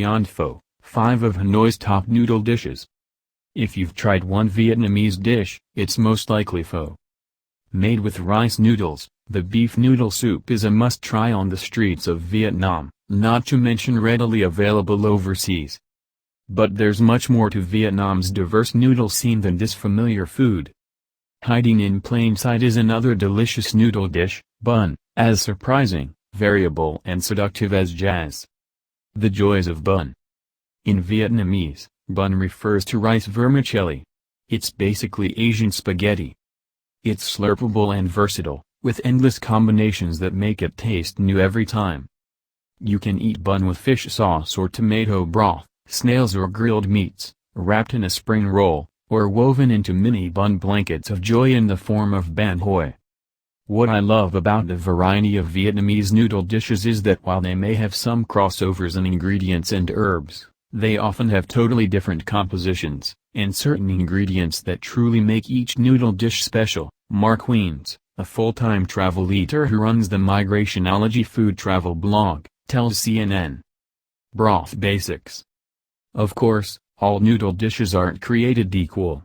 beyond pho, 5 of Hanoi's top noodle dishes. If you've tried one Vietnamese dish, it's most likely pho. Made with rice noodles, the beef noodle soup is a must-try on the streets of Vietnam, not to mention readily available overseas. But there's much more to Vietnam's diverse noodle scene than this familiar food. Hiding in plain sight is another delicious noodle dish, bun, as surprising, variable and seductive as jazz. The joys of bun. In Vietnamese, bun refers to rice vermicelli. It's basically Asian spaghetti. It's slurpable and versatile, with endless combinations that make it taste new every time. You can eat bun with fish sauce or tomato broth, snails or grilled meats, wrapped in a spring roll, or woven into mini bun blankets of joy in the form of banh hoi. What I love about the variety of Vietnamese noodle dishes is that while they may have some crossovers in ingredients and herbs, they often have totally different compositions, and certain ingredients that truly make each noodle dish special. Mark Wiens, a full-time travel eater who runs the Migrationology food travel blog, tells CNN. Broth basics. Of course, all noodle dishes aren't created equal.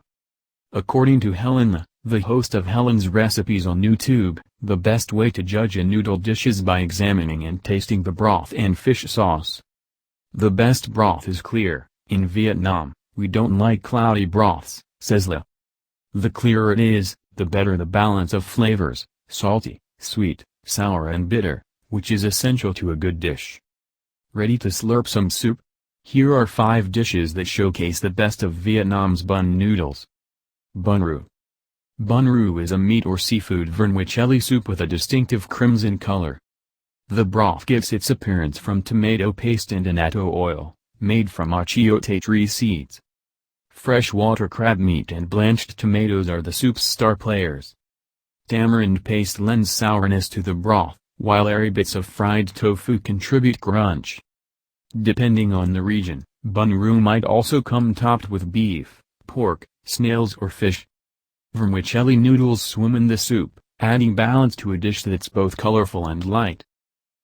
According to Helena, the host of Helen's Recipes on YouTube, the best way to judge a noodle dish is by examining and tasting the broth and fish sauce. The best broth is clear. In Vietnam, we don't like cloudy broths, says Le. The clearer it is, the better the balance of flavors, salty, sweet, sour and bitter, which is essential to a good dish. Ready to slurp some soup? Here are 5 dishes that showcase the best of Vietnam's bun noodles. Bun roux. Bun roux is a meat or seafood vermicelli soup with a distinctive crimson color. The broth gives its appearance from tomato paste and annatto oil, made from achiote tree seeds. Freshwater crab meat and blanched tomatoes are the soup's star players. Tamarind paste lends sourness to the broth, while airy bits of fried tofu contribute crunch. Depending on the region, bun roux might also come topped with beef, pork, snails or fish. Vermicelli noodles swim in the soup, adding balance to a dish that's both colorful and light.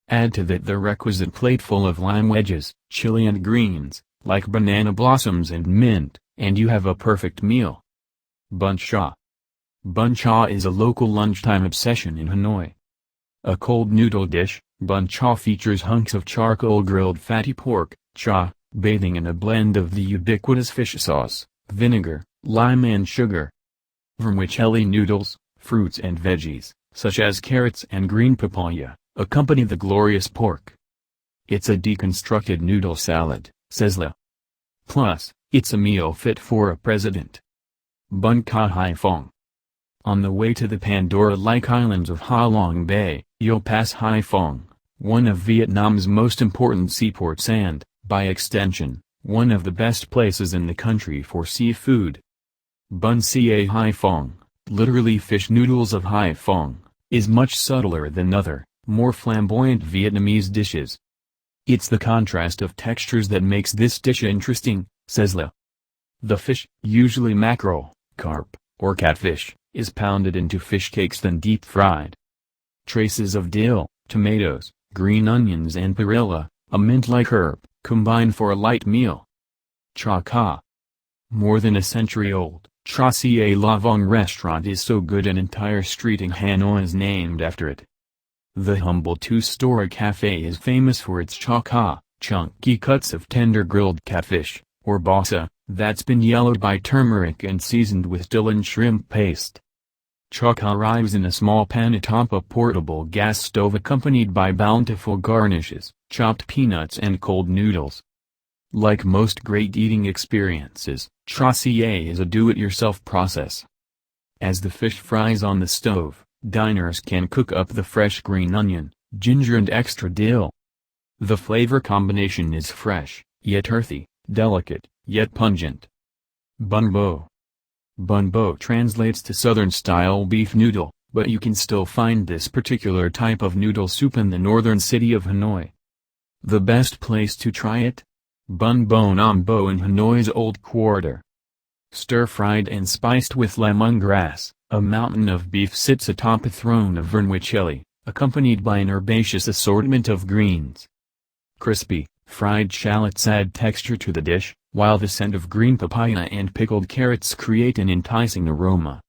Add to that the requisite plateful of lime wedges, chili and greens, like banana blossoms and mint, and you have a perfect meal. Bun cha. Bun cha is a local lunchtime obsession in Hanoi. A cold noodle dish, bun cha features hunks of charcoal-grilled fatty pork, cha, bathing in a blend of the ubiquitous fish sauce, vinegar, lime and sugar. Vermicelli noodles, fruits and veggies, such as carrots and green papaya, accompany the glorious pork. It's a deconstructed noodle salad, says Le. Plus, it's a meal fit for a president. Bun ca hai phong. On the way to the Pandora-like islands of Ha Long Bay, you'll pass Hai Phong, one of Vietnam's most important seaports and, by extension, one of the best places in the country for seafood. Bun ca hai phong, literally fish noodles of Hai Phong, is much subtler than other, more flamboyant Vietnamese dishes. It's the contrast of textures that makes this dish interesting, says Le. The fish, usually mackerel, carp, or catfish, is pounded into fish cakes then deep fried. Traces of dill, tomatoes, green onions and perilla, a mint-like herb, combine for a light meal. Cha ca. More than a century old, Cha Ca La Vong restaurant is so good an entire street in Hanoi is named after it. The humble two-story cafe is famous for its cha ca, chunky cuts of tender grilled catfish, or basa, that's been yellowed by turmeric and seasoned with dill and shrimp paste. Cha ca arrives in a small pan atop a portable gas stove accompanied by bountiful garnishes, chopped peanuts and cold noodles. Like most great eating experiences, Cha Ca is a do-it-yourself process. As the fish fries on the stove, diners can cook up the fresh green onion, ginger and extra dill. The flavor combination is fresh, yet earthy, delicate, yet pungent. Bun bo. Bun bo translates to southern-style beef noodle, but you can still find this particular type of noodle soup in the northern city of Hanoi. The best place to try it? Bun bo nam bo in Hanoi's Old Quarter. Stir-fried and spiced with lemongrass, a mountain of beef sits atop a throne of vermicelli, accompanied by an herbaceous assortment of greens. Crispy, Fried shallots add texture to the dish, while the scent of green papaya and pickled carrots create an enticing aroma.